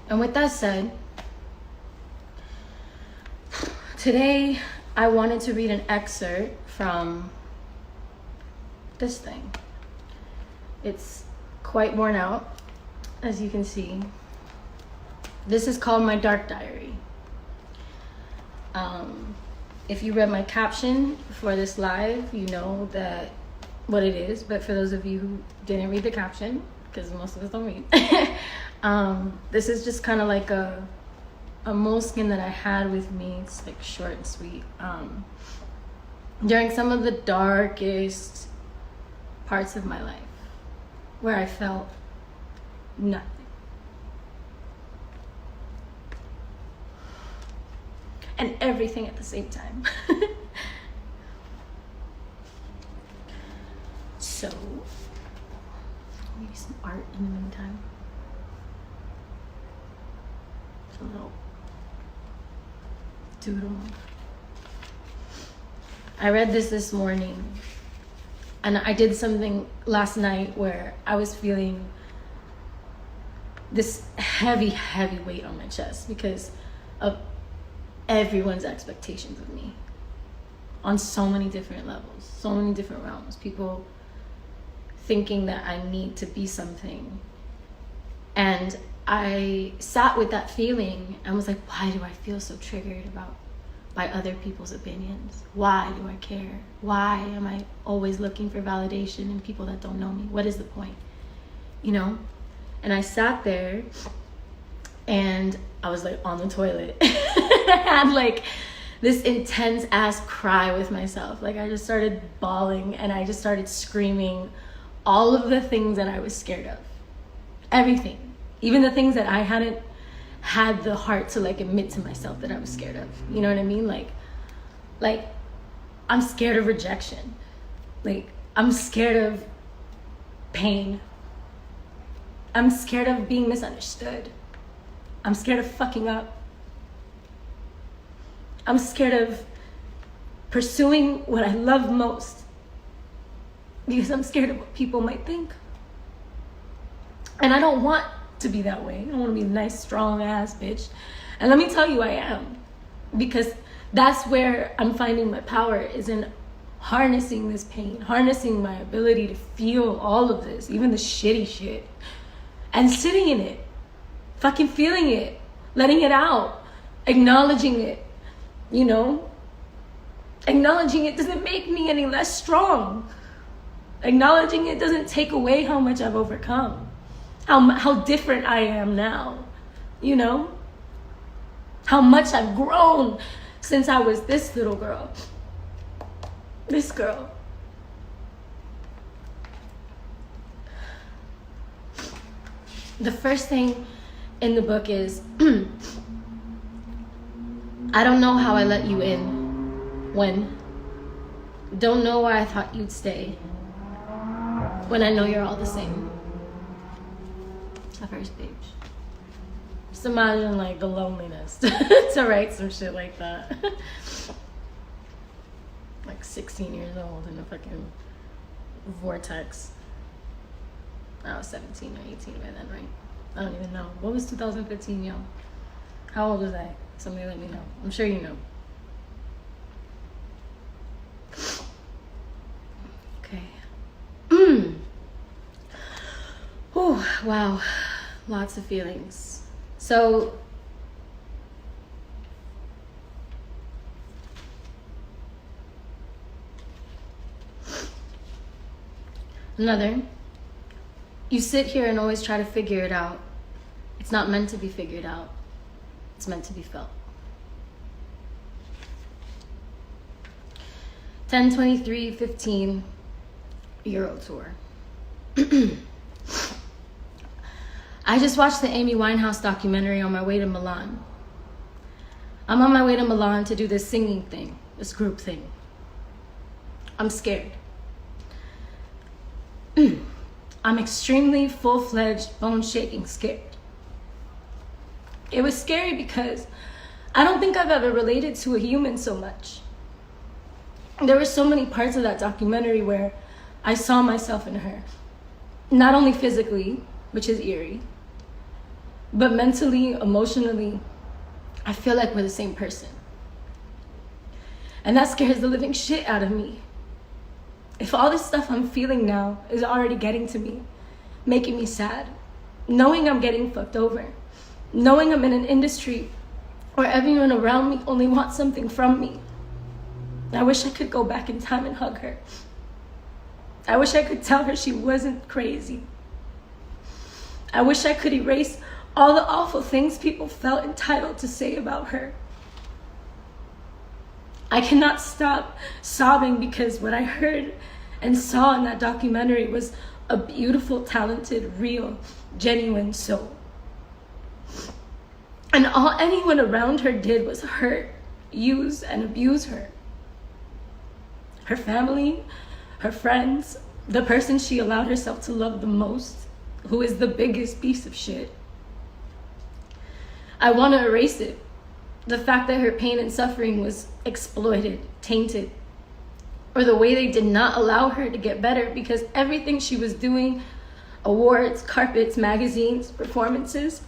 And with that said, today I wanted to read an excerpt from this thing. It's quite worn out, as you can see. This is called my dark diary. If you read my caption for this live, you know that what it is. But for those of you who didn't read the caption, because most of us don't read, this is just kind of like a moleskin that I had with me. It's like short and sweet. During some of the darkest parts of my life, where I felt nothing. And everything at the same time. So, maybe some art in the meantime. A little doodle. I read this morning, and I did something last night where I was feeling this heavy weight on my chest because of everyone's expectations of me on so many different levels, so many different realms. People thinking that I need to be something. And I sat with that feeling and was like, why do I feel so triggered by other people's opinions? Why do I care? Why am I always looking for validation in people that don't know me? What is the point? You know? And I sat there and I was like on the toilet. I had like this intense ass cry with myself. Like I just started bawling and I just started screaming all of the things that I was scared of. Everything. Even the things that I hadn't had the heart to like admit to myself that I was scared of. You know what I mean? Like I'm scared of rejection. Like I'm scared of pain. I'm scared of being misunderstood. I'm scared of fucking up. I'm scared of pursuing what I love most because I'm scared of what people might think. And I don't want to be that way. I don't want to be a nice, strong ass bitch. And let me tell you, I am. Because that's where I'm finding my power, is in harnessing this pain, harnessing my ability to feel all of this, even the shitty shit, and sitting in it, fucking feeling it, letting it out, acknowledging it, you know? Acknowledging it doesn't make me any less strong. Acknowledging it doesn't take away how much I've overcome, how different I am now, you know? How much I've grown since I was this little girl. This girl. The first thing in the book is, I don't know how I let you in. When? Don't know why I thought you'd stay. When I know you're all the same. It's the first page. Just imagine like the loneliness to write some shit like that. Like 16 years old in a fucking vortex. I was 17 or 18 by then, right? I don't even know. What was 2015, yo? How old was I? Somebody let me know. I'm sure you know. Okay. Oh, wow. Lots of feelings. So, another. You sit here and always try to figure it out. It's not meant to be figured out. It's meant to be felt. 10/23/15 Euro tour. I just watched the Amy Winehouse documentary on my way to Milan. I'm on my way to Milan to do this singing thing, this group thing. I'm scared. I'm extremely full-fledged, bone-shaking scared. It was scary because I don't think I've ever related to a human so much. There were so many parts of that documentary where I saw myself in her. Not only physically, which is eerie, But mentally, emotionally, I feel like we're the same person. And that scares the living shit out of me. If all this stuff I'm feeling now is already getting to me, making me sad, knowing I'm getting fucked over, knowing I'm in an industry where everyone around me only wants something from me, I wish I could go back in time and hug her. I wish I could tell her she wasn't crazy. I wish I could erase all the awful things people felt entitled to say about her. I cannot stop sobbing because what I heard and saw in that documentary was a beautiful, talented, real, genuine soul. And all anyone around her did was hurt, use, and abuse her. Her family, her friends, the person she allowed herself to love the most, who is the biggest piece of shit. I want to erase it. The fact that her pain and suffering was exploited, tainted, or the way they did not allow her to get better because everything she was doing, awards, carpets, magazines, performances,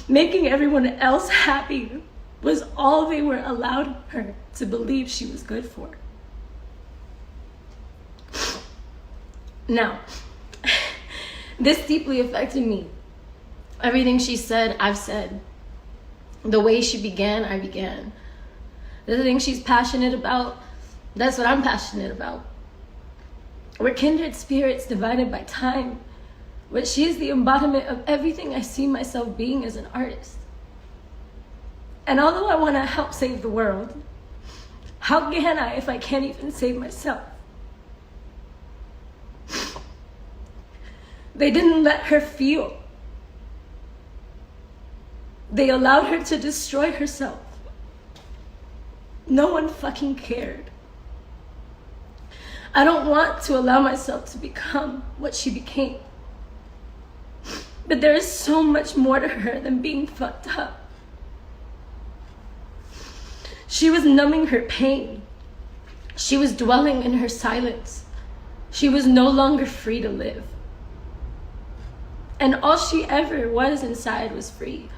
making everyone else happy was all they were allowed her to believe she was good for. Now, this deeply affected me. Everything she said, I've said. The way she began, I began. The thing she's passionate about, that's what I'm passionate about. We're kindred spirits divided by time, but she's the embodiment of everything I see myself being as an artist. And although I want to help save the world, how can I if I can't even save myself? They didn't let her feel. They allowed her to destroy herself. No one fucking cared. I don't want to allow myself to become what she became. But there is so much more to her than being fucked up. She was numbing her pain. She was dwelling in her silence. She was no longer free to live. And all she ever was inside was free.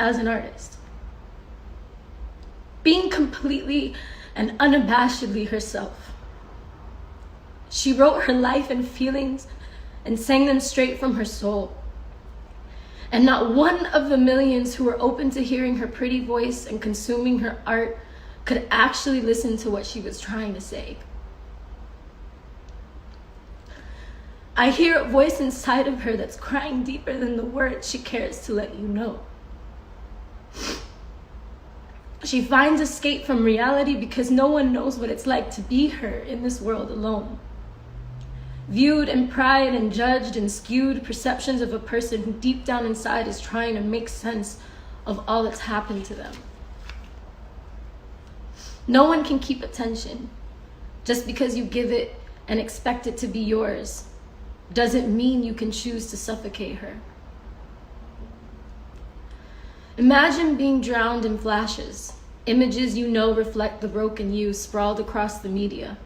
As an artist, being completely and unabashedly herself. She wrote her life and feelings and sang them straight from her soul. And not one of the millions who were open to hearing her pretty voice and consuming her art could actually listen to what she was trying to say. I hear a voice inside of her that's crying deeper than the words she cares to let you know. She finds escape from reality because no one knows what it's like to be her in this world alone. Viewed and pried and judged and skewed perceptions of a person who deep down inside is trying to make sense of all that's happened to them. No one can keep attention. Just because you give it and expect it to be yours doesn't mean you can choose to suffocate her. Imagine being drowned in flashes. Images you know reflect the broken you sprawled across the media,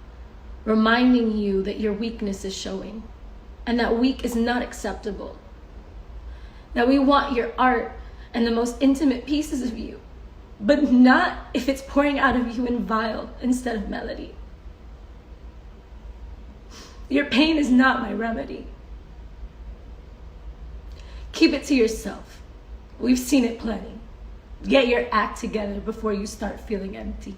reminding you that your weakness is showing, and that weak is not acceptable. That we want your art and the most intimate pieces of you, but not if it's pouring out of you in vial instead of melody. Your pain is not my remedy. Keep it to yourself. We've seen it plenty. Get your act together before you start feeling empty.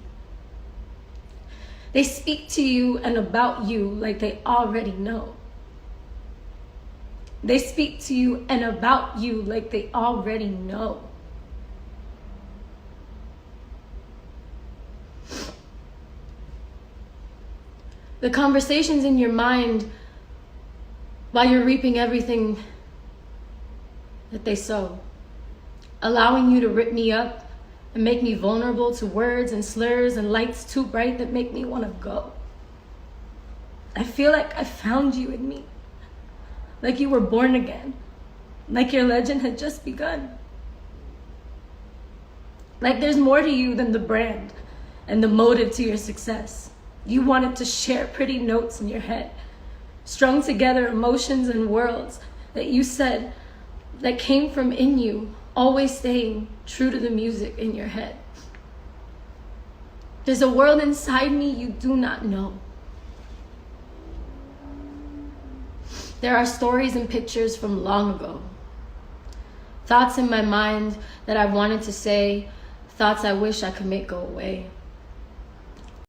They speak to you and about you like they already know. They speak to you and about you like they already know. The conversations in your mind while you're reaping everything that they sow. Allowing you to rip me up and make me vulnerable to words and slurs and lights too bright that make me want to go. I feel like I found you in me, like you were born again, like your legend had just begun. Like there's more to you than the brand and the motive to your success. You wanted to share pretty notes in your head, strung together emotions and worlds that you said that came from in you, always staying true to the music in your head. There's a world inside me you do not know. There are stories and pictures from long ago. Thoughts in my mind that I wanted to say, thoughts I wish I could make go away.